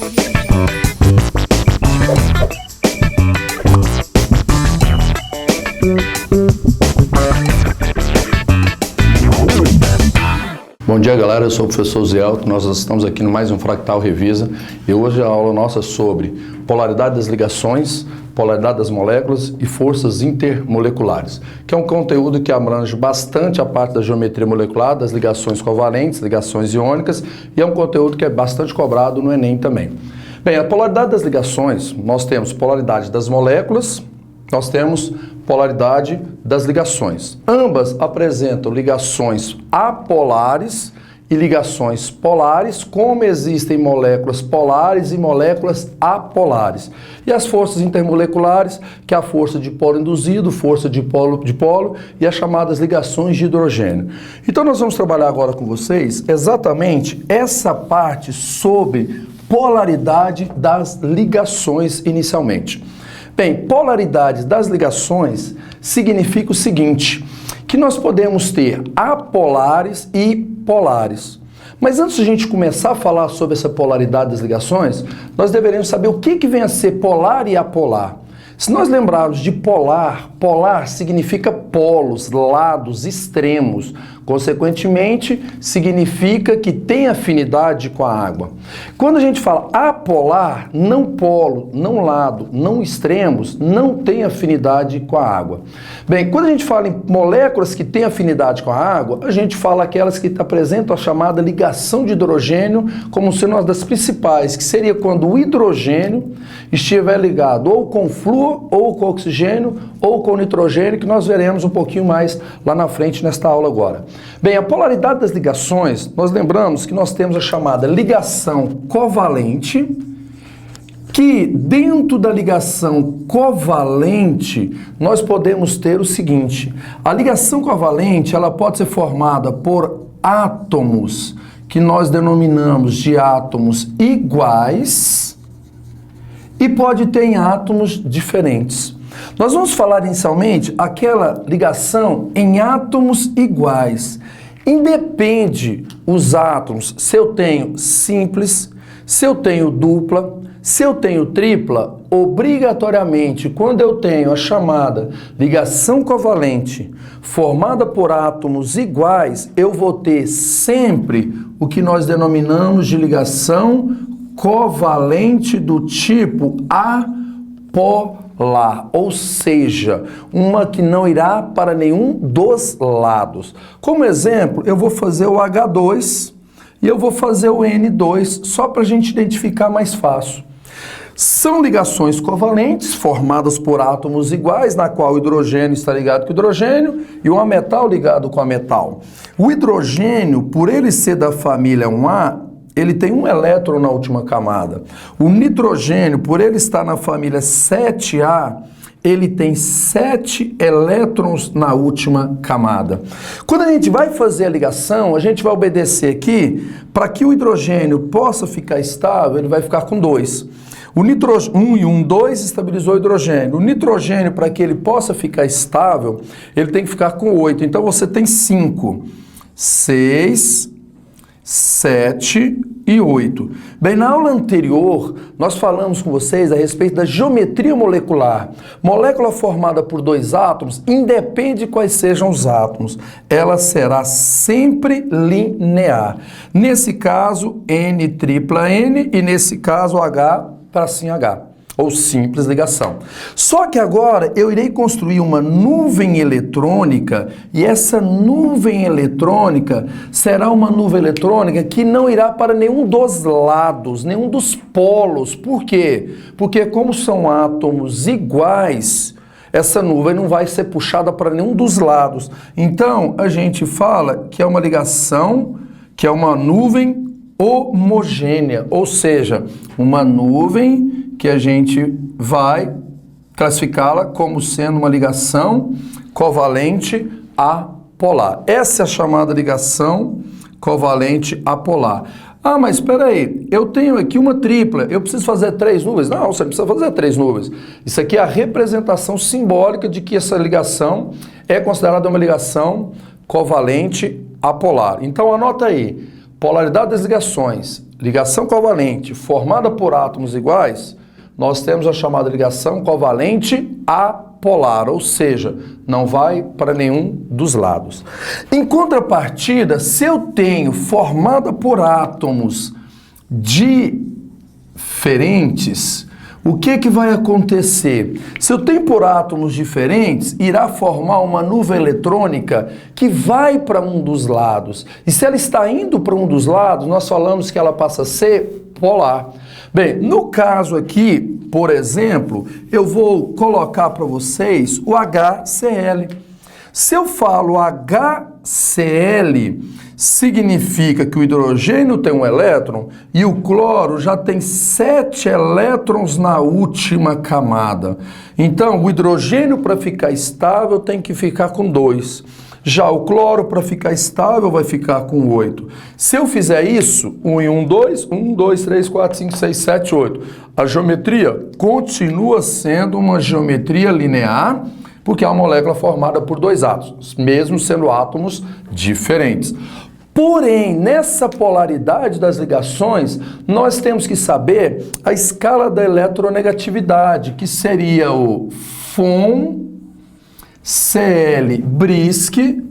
Bom dia, galera, eu sou o professor Zé Alto, nós estamos aqui no mais um Fractal Revisa e hoje a aula nossa é sobre polaridade das ligações, polaridade das moléculas e forças intermoleculares, que é um conteúdo que abrange bastante a parte da geometria molecular, das ligações covalentes, ligações iônicas, e é um conteúdo que é bastante cobrado no Enem também. Bem, a polaridade das ligações, nós temos polaridade das moléculas, nós temos polaridade das ligações. Ambas apresentam ligações apolares e ligações polares, como existem moléculas polares e moléculas apolares. E as forças intermoleculares, que é a força de polo induzido, força de polo e as chamadas ligações de hidrogênio. Então nós vamos trabalhar agora com vocês exatamente essa parte sobre polaridade das ligações inicialmente. Bem, polaridade das ligações significa o seguinte, que nós podemos ter apolares e polares. Mas antes de a gente começar a falar sobre essa polaridade das ligações, nós deveríamos saber o que vem a ser polar e apolar. Se nós lembrarmos de polar, polar significa polos, lados, extremos. Consequentemente, significa que tem afinidade com a água. Quando a gente fala apolar, não polo, não lado, não extremos, não tem afinidade com a água. Bem, quando a gente fala em moléculas que têm afinidade com a água, a gente fala aquelas que apresentam a chamada ligação de hidrogênio como sendo uma das principais, que seria quando o hidrogênio estiver ligado ou com flúor, ou com oxigênio, ou com nitrogênio, que nós veremos um pouquinho mais lá na frente nesta aula agora. Bem, a polaridade das ligações, nós lembramos que nós temos a chamada ligação covalente, que dentro da ligação covalente nós podemos ter o seguinte, a ligação covalente ela pode ser formada por átomos, que nós denominamos de átomos iguais, e pode ter em átomos diferentes. Nós vamos falar inicialmente aquela ligação em átomos iguais. Independe os átomos, se eu tenho simples, se eu tenho dupla, se eu tenho tripla, obrigatoriamente, quando eu tenho a chamada ligação covalente formada por átomos iguais, eu vou ter sempre o que nós denominamos de ligação covalente do tipo apolar, ou seja, uma que não irá para nenhum dos lados. Como exemplo, eu vou fazer o H2 e eu vou fazer o N2, só para a gente identificar mais fácil. São ligações covalentes formadas por átomos iguais, na qual o hidrogênio está ligado com o hidrogênio e o ametal ligado com o ametal. O hidrogênio, por ele ser da família 1A, ele tem um elétron na última camada. O nitrogênio, por ele estar na família 7A, ele tem 7 elétrons na última camada. Quando a gente vai fazer a ligação, a gente vai obedecer aqui, para que o hidrogênio possa ficar estável, ele vai ficar com 2. O nitrogênio 1 e 1, 2 estabilizou o hidrogênio. O nitrogênio, para que ele possa ficar estável, ele tem que ficar com 8. Então você tem 5, 6, 7 e 8. Bem, na aula anterior, nós falamos com vocês a respeito da geometria molecular. Molécula formada por 2 átomos, independe de quais sejam os átomos, ela será sempre linear. Nesse caso, N tripla N e nesse caso, H para sim H. Ou simples ligação. Só que agora eu irei construir uma nuvem eletrônica e essa nuvem eletrônica será uma nuvem eletrônica que não irá para nenhum dos lados, nenhum dos polos. Por quê? Porque como são átomos iguais, essa nuvem não vai ser puxada para nenhum dos lados. Então a gente fala que é uma ligação, que é uma nuvem homogênea, ou seja, uma nuvem que a gente vai classificá-la como sendo uma ligação covalente apolar. Essa é a chamada ligação covalente apolar. Ah, mas espera aí, eu tenho aqui uma tripla, eu preciso fazer 3 nuvens? Não, você não precisa fazer 3 nuvens. Isso aqui é a representação simbólica de que essa ligação é considerada uma ligação covalente apolar. Então anota aí, polaridade das ligações, ligação covalente formada por átomos iguais, nós temos a chamada ligação covalente apolar, ou seja, não vai para nenhum dos lados. Em contrapartida, se eu tenho formada por átomos diferentes, o que vai acontecer? Se eu tenho por átomos diferentes, irá formar uma nuvem eletrônica que vai para um dos lados. E se ela está indo para um dos lados, nós falamos que ela passa a ser polar. Bem, no caso aqui, por exemplo, eu vou colocar para vocês o HCl. Se eu falo HCl, significa que o hidrogênio tem um elétron e o cloro já tem 7 elétrons na última camada. Então, o hidrogênio, para ficar estável, tem que ficar com 2. Já o cloro, para ficar estável, vai ficar com 8. Se eu fizer isso, 1 e 1, 2, 1, 2, 3, 4, 5, 6, 7, 8. A geometria continua sendo uma geometria linear, porque é uma molécula formada por 2 átomos, mesmo sendo átomos diferentes. Porém, nessa polaridade das ligações, nós temos que saber a escala da eletronegatividade, que seria o FON-CL-BRISC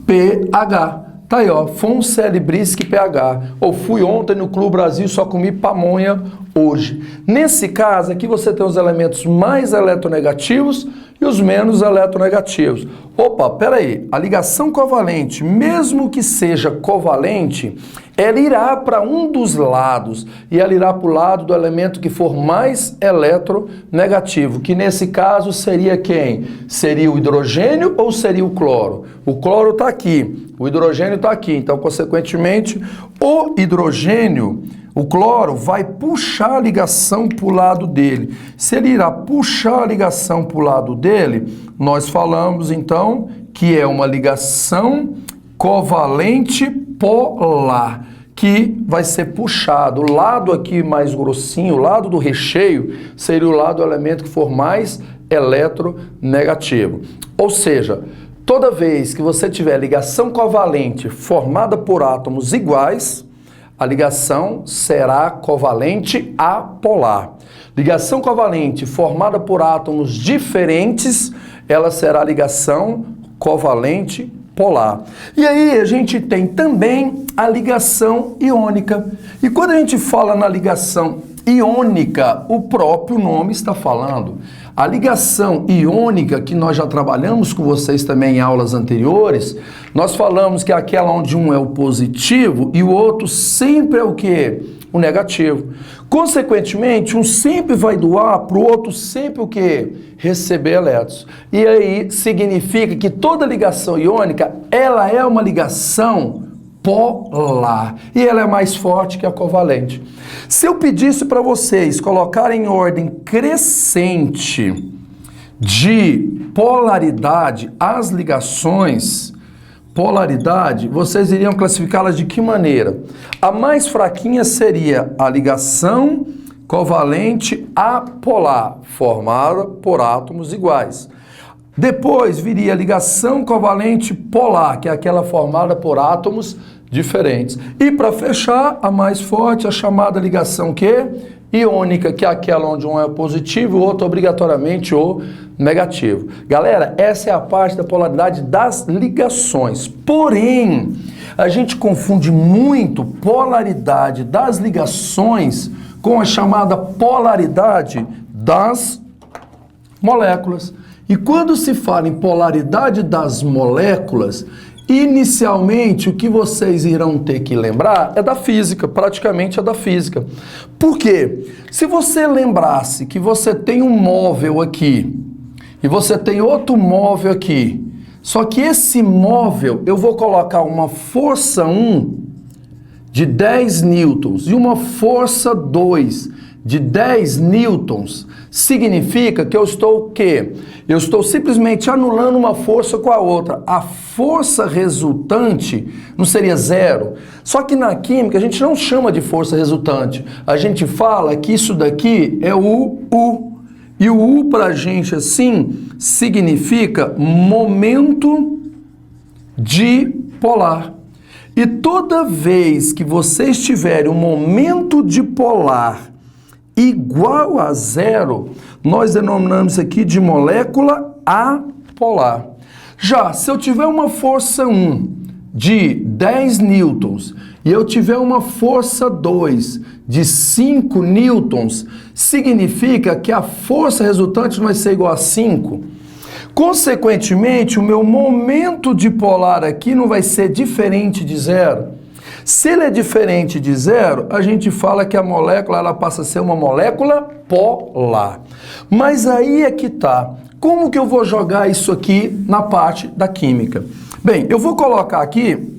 pH. Tá aí, ó, FON-CL-BRISC pH. Ou fui ontem no Clube Brasil, só comi pamonha hoje. Nesse caso aqui você tem os elementos mais eletronegativos e os menos eletronegativos. Opa, peraí, a ligação covalente, mesmo que seja covalente, ela irá para um dos lados e ela irá para o lado do elemento que for mais eletronegativo, que nesse caso seria quem? Seria o hidrogênio ou seria o cloro? O cloro está aqui, o hidrogênio está aqui, então consequentemente o hidrogênio, o cloro vai puxar a ligação para o lado dele. Se ele irá puxar a ligação para o lado dele, nós falamos então que é uma ligação covalente polar, que vai ser puxado. O lado aqui mais grossinho, o lado do recheio, seria o lado do elemento que for mais eletronegativo. Ou seja, toda vez que você tiver ligação covalente formada por átomos iguais, a ligação será covalente apolar. Ligação covalente formada por átomos diferentes, ela será ligação covalente polar. E aí a gente tem também a ligação iônica. E quando a gente fala na ligação iônica, o próprio nome está falando. A ligação iônica, que nós já trabalhamos com vocês também em aulas anteriores, nós falamos que é aquela onde um é o positivo e o outro sempre é o quê? O negativo. Consequentemente, um sempre vai doar para o outro sempre o quê? Receber elétrons. E aí significa que toda ligação iônica, ela é uma ligação polar. E ela é mais forte que a covalente. Se eu pedisse para vocês colocarem em ordem crescente de polaridade as ligações, polaridade, vocês iriam classificá-las de que maneira? A mais fraquinha seria a ligação covalente apolar, formada por átomos iguais. Depois viria a ligação covalente polar, que é aquela formada por átomos diferentes. E para fechar, a mais forte, a chamada ligação quê? Iônica, que é aquela onde um é positivo e o outro obrigatoriamente o negativo. Galera, essa é a parte da polaridade das ligações. Porém, a gente confunde muito polaridade das ligações com a chamada polaridade das moléculas. E quando se fala em polaridade das moléculas, inicialmente o que vocês irão ter que lembrar é da física, praticamente é da física. Por quê? Se você lembrasse que você tem um móvel aqui e você tem outro móvel aqui, só que esse móvel eu vou colocar uma força 1 de 10 newtons e uma força 2 de 10 newtons, significa que eu estou o quê? Eu estou simplesmente anulando uma força com a outra. A força resultante não seria zero. Só que na química a gente não chama de força resultante. A gente fala que isso daqui é o U. E o U para a gente assim significa momento dipolar. E toda vez que vocês tiverem um momento dipolar igual a zero, nós denominamos isso aqui de molécula apolar. Já, se eu tiver uma força 1 de 10 newtons e eu tiver uma força 2 de 5 newtons, significa que a força resultante vai ser igual a 5. Consequentemente, o meu momento dipolar aqui não vai ser diferente de zero. Se ele é diferente de zero, a gente fala que a molécula ela passa a ser uma molécula polar. Mas aí é que tá. Como que eu vou jogar isso aqui na parte da química? Bem, eu vou colocar aqui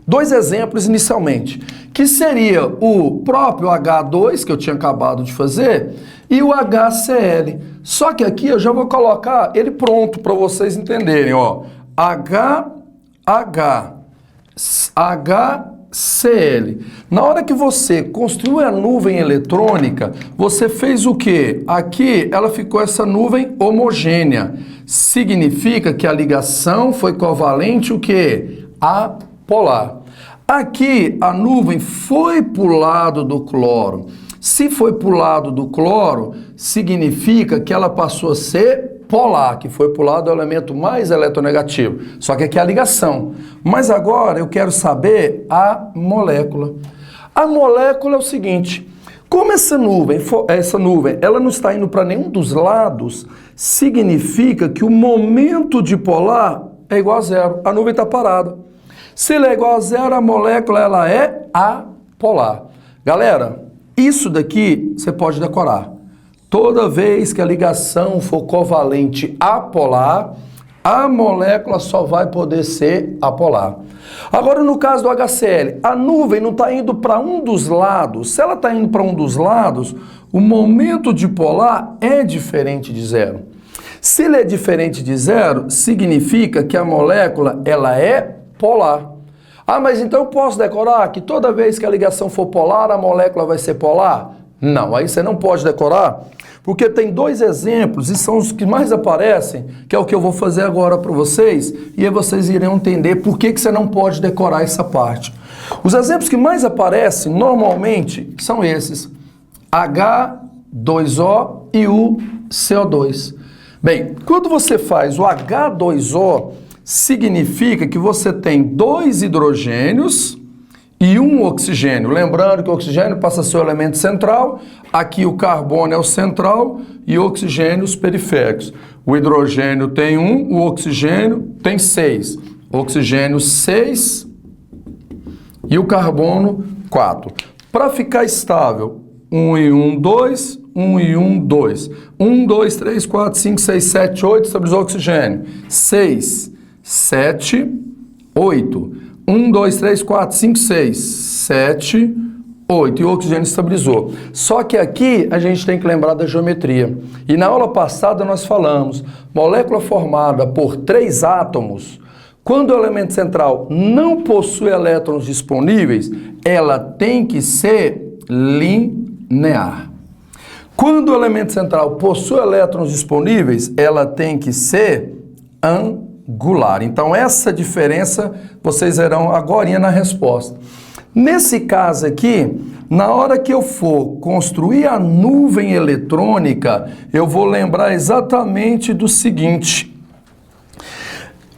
dois exemplos inicialmente, que seria o próprio H2, que eu tinha acabado de fazer, e o HCl. Só que aqui eu já vou colocar ele pronto para vocês entenderem, ó. HCl. Na hora que você construiu a nuvem eletrônica, você fez o quê? Aqui ela ficou essa nuvem homogênea. Significa que a ligação foi covalente o quê? Apolar. Aqui a nuvem foi para o lado do cloro. Se foi para o lado do cloro, significa que ela passou a ser polar, que foi para o lado do elemento mais eletronegativo. Só que aqui é a ligação. Mas agora eu quero saber a molécula. A molécula é o seguinte, como essa nuvem ela não está indo para nenhum dos lados, significa que o momento dipolar é igual a zero. A nuvem está parada. Se ele é igual a zero, a molécula ela é apolar. Galera, isso daqui você pode decorar. Toda vez que a ligação for covalente apolar, a molécula só vai poder ser apolar. Agora, no caso do HCl, a nuvem não está indo para um dos lados. Se ela está indo para um dos lados, o momento dipolar é diferente de zero. Se ele é diferente de zero, significa que a molécula ela é polar. Ah, mas então eu posso decorar que toda vez que a ligação for polar, a molécula vai ser polar? Não, aí você não pode decorar, porque tem dois exemplos e são os que mais aparecem, que é o que eu vou fazer agora para vocês, e aí vocês irão entender por que você não pode decorar essa parte. Os exemplos que mais aparecem, normalmente, são esses, H2O e o CO2. Bem, quando você faz o H2O, significa que você tem 2 hidrogênios e 1 oxigênio. Lembrando que o oxigênio passa a ser o elemento central, aqui o carbono é o central e o oxigênio os periféricos. O hidrogênio tem 1, o oxigênio tem 6. Oxigênio 6 e o carbono 4. Para ficar estável, 1 e 1, 2, 1 e 1, 2. 1, 2, 3, 4, 5, 6, 7, 8, estabilizou o oxigênio. 6, 7, 8. 1, 2, 3, 4, 5, 6, 7, 8. E o oxigênio estabilizou. Só que aqui a gente tem que lembrar da geometria. E na aula passada nós falamos, molécula formada por 3 átomos, quando o elemento central não possui elétrons disponíveis, ela tem que ser linear. Quando o elemento central possui elétrons disponíveis, ela tem que ser angular. Então, essa diferença vocês verão agora na resposta. Nesse caso aqui, na hora que eu for construir a nuvem eletrônica, eu vou lembrar exatamente do seguinte.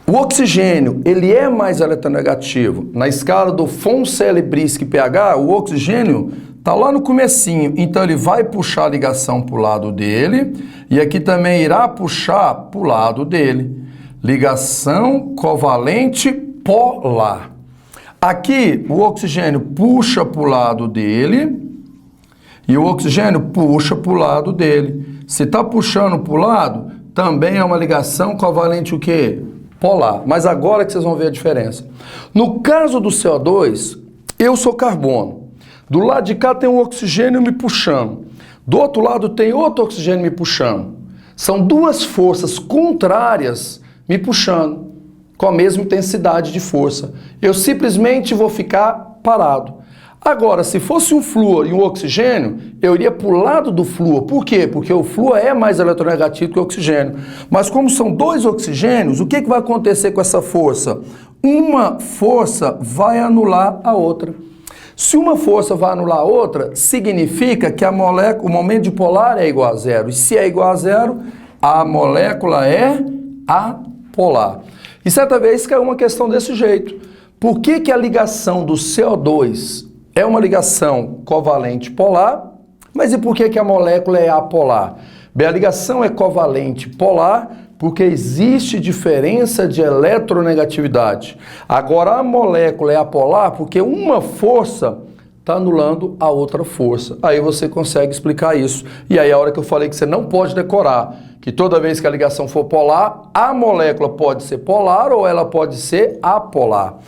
O oxigênio, ele é mais eletronegativo. Na escala do Font-Celebrisky-pH, o oxigênio está lá no comecinho, então ele vai puxar a ligação para o lado dele e aqui também irá puxar para o lado dele. Ligação covalente polar. Aqui o oxigênio puxa para o lado dele e o oxigênio puxa para o lado dele. Se está puxando para o lado, também é uma ligação covalente o quê? Polar. Mas agora que vocês vão ver a diferença. No caso do CO2, eu sou carbono. Do lado de cá tem um oxigênio me puxando. Do outro lado tem outro oxigênio me puxando. São duas forças contrárias me puxando, com a mesma intensidade de força. Eu simplesmente vou ficar parado. Agora, se fosse um flúor e um oxigênio, eu iria para o lado do flúor. Por quê? Porque o flúor é mais eletronegativo que o oxigênio. Mas como são dois oxigênios, o que vai acontecer com essa força? Uma força vai anular a outra. Se uma força vai anular a outra, significa que o momento dipolar é igual a zero. E se é igual a zero, a molécula é apolar. E certa vez caiu uma questão desse jeito. Por que a ligação do CO2 é uma ligação covalente polar, mas e por que a molécula é apolar? Bem, a ligação é covalente polar porque existe diferença de eletronegatividade. Agora, a molécula é apolar porque uma força está anulando a outra força. Aí você consegue explicar isso. E aí a hora que eu falei que você não pode decorar, que toda vez que a ligação for polar, a molécula pode ser polar ou ela pode ser apolar.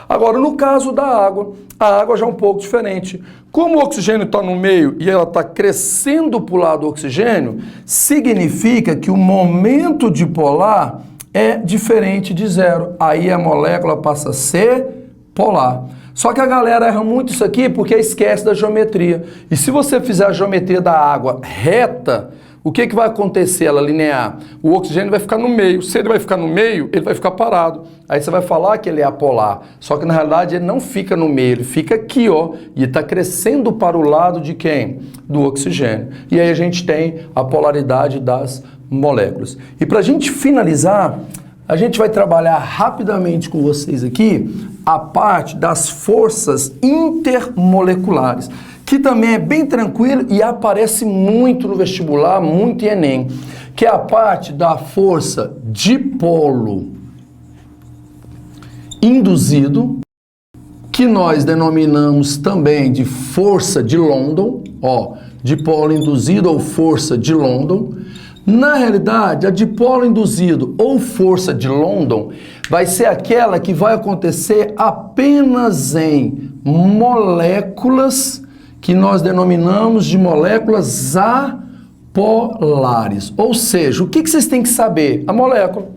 Agora, no caso da água, a água já é um pouco diferente. Como o oxigênio está no meio e ela está crescendo para o lado do oxigênio, significa que o momento dipolar é diferente de zero. Aí a molécula passa a ser polar. Só que a galera erra muito isso aqui porque esquece da geometria. E se você fizer a geometria da água reta, o que vai acontecer, ela linear? O oxigênio vai ficar no meio. Se ele vai ficar no meio, ele vai ficar parado. Aí você vai falar que ele é apolar. Só que na realidade ele não fica no meio, ele fica aqui, ó, e está crescendo para o lado de quem? Do oxigênio. E aí a gente tem a polaridade das moléculas. E para a gente finalizar, a gente vai trabalhar rapidamente com vocês aqui a parte das forças intermoleculares, que também é bem tranquilo e aparece muito no vestibular, muito em Enem, que é a parte da força dipolo induzido, que nós denominamos também de força de London, ó, dipolo induzido ou força de London. Na realidade, a dipolo induzido ou força de London vai ser aquela que vai acontecer apenas em moléculas que nós denominamos de moléculas apolares. Ou seja, o que vocês têm que saber? A molécula.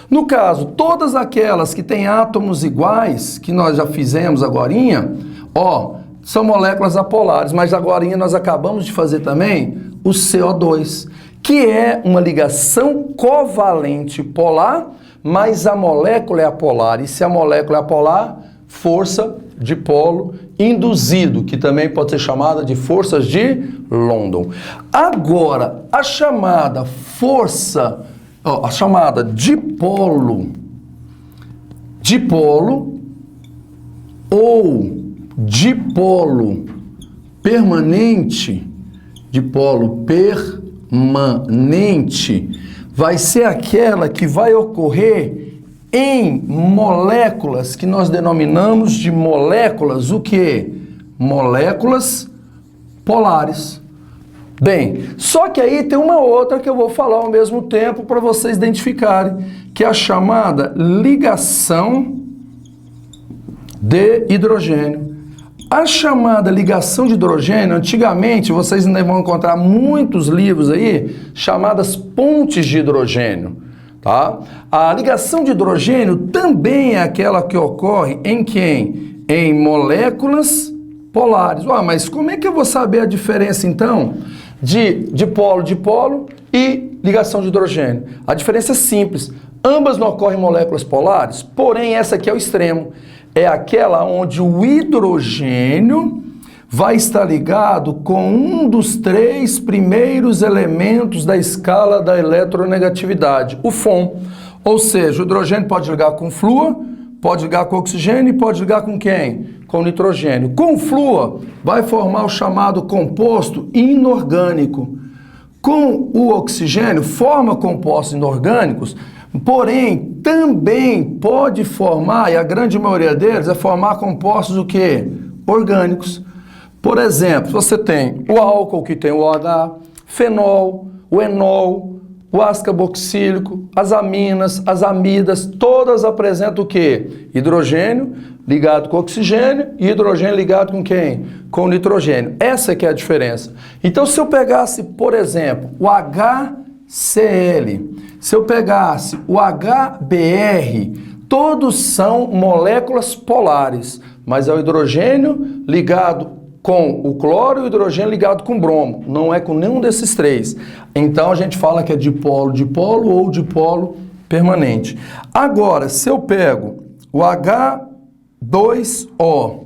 No caso, todas aquelas que têm átomos iguais, que nós já fizemos agorinha, ó, são moléculas apolares, mas agorinha nós acabamos de fazer também o CO2, que é uma ligação covalente polar, mas a molécula é apolar. E se a molécula é apolar, força dipolo induzido, que também pode ser chamada de forças de London. Agora, a chamada força, a chamada dipolo ou dipolo permanente, vai ser aquela que vai ocorrer em moléculas que nós denominamos de moléculas, o quê? Moléculas polares. Bem, só que aí tem uma outra que eu vou falar ao mesmo tempo para vocês identificarem, que é a chamada ligação de hidrogênio. A chamada ligação de hidrogênio, antigamente, vocês ainda vão encontrar muitos livros aí, chamadas pontes de hidrogênio, tá? A ligação de hidrogênio também é aquela que ocorre em quem? Em moléculas polares. Mas como é que eu vou saber a diferença, então, de dipolo e ligação de hidrogênio? A diferença é simples. Ambas não ocorrem em moléculas polares, porém essa aqui é o extremo. É aquela onde o hidrogênio vai estar ligado com um dos 3 primeiros elementos da escala da eletronegatividade, o FON. Ou seja, o hidrogênio pode ligar com flúor, pode ligar com oxigênio e pode ligar com quem? Com nitrogênio. Com flúor, vai formar o chamado composto inorgânico. Com o oxigênio, forma compostos inorgânicos, porém, também pode formar, e a grande maioria deles, é formar compostos o quê? Orgânicos. Por exemplo, você tem o álcool, que tem o OH, fenol, o enol, o ácido carboxílico, as aminas, as amidas, todas apresentam o quê? Hidrogênio ligado com oxigênio e hidrogênio ligado com quem? Com nitrogênio. Essa que é a diferença. Então, se eu pegasse, por exemplo, o HCl, se eu pegasse o HBr, todos são moléculas polares, mas é o hidrogênio ligado com o cloro e o hidrogênio ligado com bromo, não é com nenhum desses três. Então a gente fala que é dipolo ou dipolo permanente. Agora, se eu pego o H2O,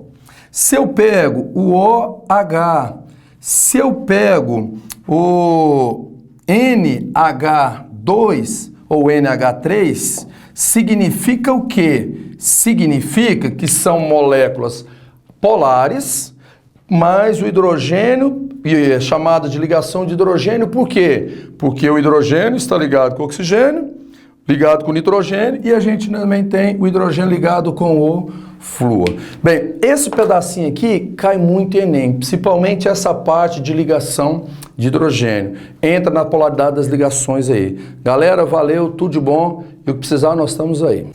se eu pego o OH, se eu pego o NH2 ou NH3, significa o quê? Significa que são moléculas polares, mas o hidrogênio, e é chamada de ligação de hidrogênio, por quê? Porque o hidrogênio está ligado com o oxigênio, ligado com o nitrogênio, e a gente também tem o hidrogênio ligado com o flúor. Bem, esse pedacinho aqui cai muito em Enem, principalmente essa parte de ligação de hidrogênio. Entra na polaridade das ligações aí. Galera, valeu, tudo de bom, e o que precisar nós estamos aí.